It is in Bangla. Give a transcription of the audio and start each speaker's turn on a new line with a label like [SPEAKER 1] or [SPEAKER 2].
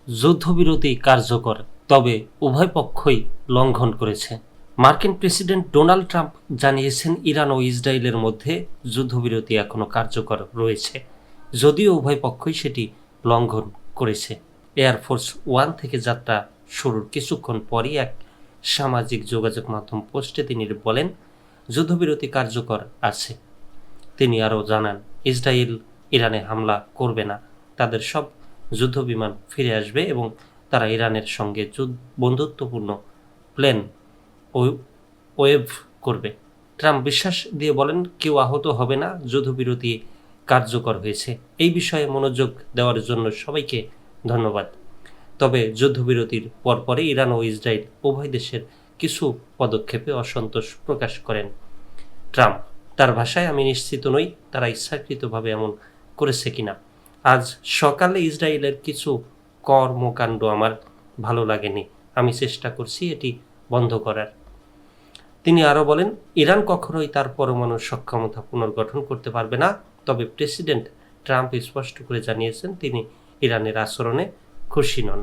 [SPEAKER 1] যুদ্ধবিরতি কার্যকর, তবে উভয় পক্ষই লঙ্ঘন করেছে। মার্কিন প্রেসিডেন্ট ডোনাল্ড ট্রাম্প জানিয়েছেন ইরান ও ইসরায়েলের মধ্যে যুদ্ধবিরতি এখনও কার্যকর রয়েছে, যদিও উভয় পক্ষই সেটি লঙ্ঘন করেছে। এয়ারফোর্স ওয়ান থেকে যাত্রা শুরুর কিছুক্ষণ পরই এক সামাজিক যোগাযোগ মাধ্যম পোস্টে তিনি বলেন, যুদ্ধবিরতি কার্যকর আছে। তিনি আরও জানান, ইসরায়েল ইরানে হামলা করবে না, তাদের সব যুদ্ধবিমান ফিরে আসবে এবং তারা ইরানের সঙ্গে বন্ধুত্বপূর্ণ প্লেন ওয়েভ করবে। ট্রাম্প বিশ্বাস দিয়ে বলেন, কেউ আহত হবে না, যুদ্ধবিরতি কার্যকর হয়েছে। এই বিষয়ে মনোযোগ দেওয়ার জন্য সবাইকে ধন্যবাদ। তবে যুদ্ধবিরতির পরপরই ইরান ও ইসরায়েল উভয় দেশের কিছু পদক্ষেপে অসন্তোষ প্রকাশ করেন ট্রাম্প। তার ভাষায়, আমি নিশ্চিত নই তারা ইচ্ছাকৃতভাবে এমন করেছে কিনা। আজ সকালে ইসরায়েলের কিছু কর্মকাণ্ড আমার ভালো লাগেনি, আমি চেষ্টা করছি এটি বন্ধ করার। তিনি আরও বলেন, ইরান কখনোই তার পরমাণু সক্ষমতা পুনর্গঠন করতে পারবে না। তবে প্রেসিডেন্ট ট্রাম্প স্পষ্ট করে জানিয়েছেন তিনি ইরানের আচরণে খুশি নন।